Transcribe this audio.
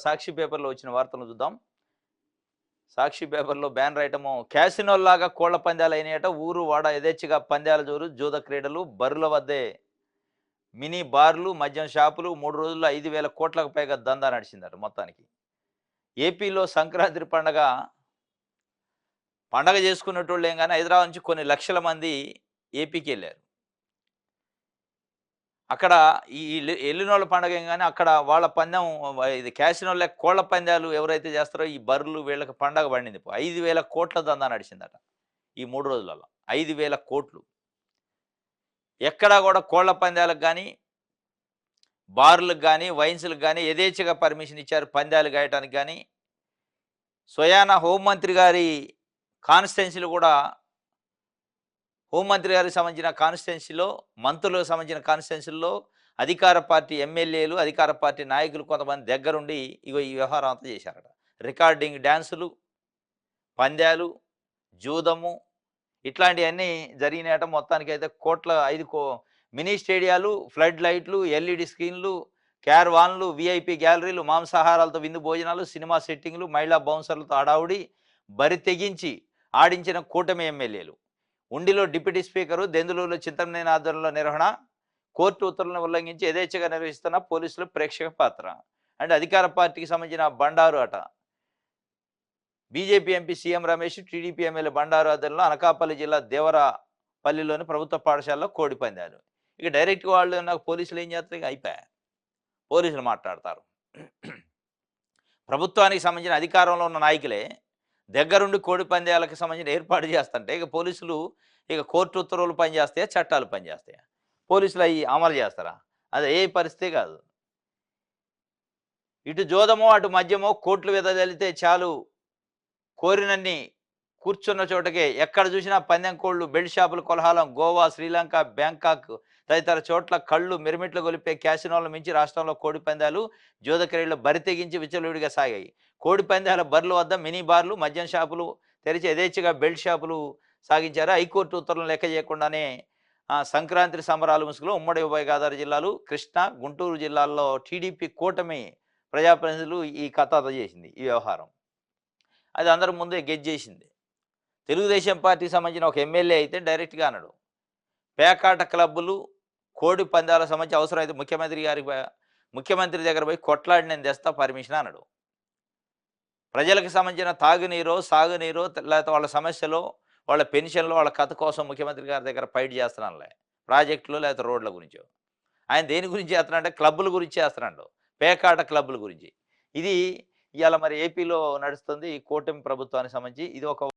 సాక్షి పేపర్‌లో వచ్చిన వార్తలను చూద్దాం. సాక్షి పేపర్‌లో బ్యానర్ ఐటము క్యాసినోల్లాగా కోళ్ల పందాలైనయట. ఊరు వాడ యథేచ్ఛగా పందాల జోరు, జూద క్రీడలు, బరుల వద్దే మినీ బార్లు, మద్యం షాపులు 3 రోజుల్లో 5,000 కోట్లకు పైగా దందా నడిచిందట మొత్తానికి. ఏపీలో సంక్రాంతి పండగ చేసుకునేటోళ్ళేం గాని హైదరాబాద్ నుంచి కొన్ని లక్షల మంది ఏపీకెళ్లారు. అక్కడ ఈ ఎల్లినోళ్ళ పండగేం గాని అక్కడ వాళ్ళ పందెం ఇది క్యాసినో‌లే కోళ్ల పందాలు ఎవరైతే చేస్తారో ఈ బర్రెలు వీళ్ళకి పండగ పండింది. 5,000 కోట్ల దందా నడిచిందట ఈ 3 రోజులలో. 5,000 కోట్లు. ఎక్కడా కూడా కోళ్ల పందాలకు గాని, బార్‌లకు గాని, వైన్స్‌లకు గాని యథేచ్ఛగా పర్మిషన్ ఇచ్చారు పందాలు గాయటానికి గాని. స్వయాన హోంమంత్రి గారి కాన్స్టిట్యుయెన్సీలో కూడా హోంమంత్రి గారికి సంబంధించిన కాన్స్టిట్యుయెన్సీలో, మంత్రులకు సంబంధించిన కాన్స్టిట్యుయెన్సీల్లో అధికార పార్టీ ఎమ్మెల్యేలు, అధికార పార్టీ నాయకులు కొంతమంది దగ్గరుండి ఇగో ఈ వ్యవహారం అంతా చేశారట. రికార్డింగ్ డాన్సులు, పందాలు, జూదము ఇట్లాంటియన్నీ జరిగినాయట. మొత్తానికైతే కోట్ల 5 మినీ స్టేడియాలు, ఫ్లడ్ లైట్లు, ఎల్ఈడి స్క్రీన్లు, క్యారవాన్లు, వీఐపీ గ్యాలరీలు, మాంసాహారాలతో విందు భోజనాలు, సినిమా సెట్టింగ్లు, మహిళా బౌన్సర్లతో హడావుడి, బరి తెగించి ఆడించిన కూటమి ఎమ్మెల్యేలు. ఉండిలో డిప్యూటీ స్పీకరు, దెందులూరులో చింతమనేని ఆధ్వర్యంలో నిర్వహణ, కోర్టు ఉత్తర్వులను ఉల్లంఘించి యథేచ్ఛగా నిర్వహిస్తున్న పోలీసులు ప్రేక్షక పాత్ర. అంటే అధికార పార్టీకి సంబంధించిన బండారు అట. BJP MP CM Ramesh, TDP MLA Bandaru ఆధ్వర్యంలో అనకాపల్లి జిల్లా దేవరపల్లిలోని ప్రభుత్వ పాఠశాలలో కోడి పందాలు. ఇక డైరెక్ట్‌గా వాళ్ళు నాకు పోలీసులు ఏం చేస్తారు, ఇక అయిపోయా. పోలీసులు మాట్లాడతారు. ప్రభుత్వానికి సంబంధించిన అధికారంలో ఉన్న నాయకులే దగ్గరుండి కోడి పందాలకు సంబంధించిన ఏర్పాటు చేస్తుంటే ఇక పోలీసులు ఇక కోర్టు ఉత్తర్వులు పనిచేస్తాయా, చట్టాలు పనిచేస్తాయా? పోలీసులు అవి అమలు చేస్తారా? అది ఏ పరిస్థితి కాదు. ఇటు జోదమో అటు మద్యమో కోట్లు వెదజల్లితే చాలు, కోరినన్ని కూర్చున్న చోటకే ఎక్కడ చూసినా పందెం కోళ్లు, బెల్ట్ షాపులు కోలాహలం. గోవా, శ్రీలంక, బ్యాంకాక్ తదితర చోట్ల కళ్ళు మిరుమిట్లు గొలిపే క్యాసినోలను మించి రాష్ట్రంలో కోడి పందాలు, జూద క్రీడలు బరి తెగించి విచ్చలవిడిగా సాగాయి. కోడి పందాల బర్ల వద్ద మినీ బార్లు, మద్యం షాపులు తెరిచి యథేచ్ఛగా బెల్ట్ షాపులు సాగించారు. హైకోర్టు ఉత్తర్వులను లెక్క చేయకుండానే సంక్రాంతి సంబరాలు ముసుగులో ఉమ్మడి ఉభయ గోదావరి జిల్లాలు, కృష్ణా, గుంటూరు జిల్లాల్లో టీడీపీ కూటమి ప్రజాప్రతినిధులు ఈ కథ చేసింది ఈ వ్యవహారం. అది అందరి ముందే గెజ్ చేసింది. తెలుగుదేశం పార్టీకి సంబంధించిన ఒక ఎమ్మెల్యే అయితే డైరెక్ట్‌గా అన్నాడు, పేకాట క్లబ్బులు, కోడి పందాల సంబంధించి అవసరమైతే ముఖ్యమంత్రి దగ్గర పోయి కొట్లాడి నేను తెస్తా పర్మిషన్ అన్నాడు. ప్రజలకు సంబంధించిన తాగునీరో, సాగునీరో లేకపోతే వాళ్ళ సమస్యలో, వాళ్ళ పెన్షన్‌లో, వాళ్ళ కథ కోసం ముఖ్యమంత్రి గారి దగ్గర ఫైట్ చేస్తున్నానులే. ప్రాజెక్టులు లేకపోతే రోడ్ల గురించో. ఆయన దేని గురించి చేస్తున్నాడంటే క్లబ్బుల గురించి చేస్తున్నాడు. పేకాట క్లబ్బుల గురించి. ఇది ఇవాళ మరి ఏపీలో నడుస్తుంది ఈ కూటమి ప్రభుత్వానికి సంబంధించి. ఇది ఒక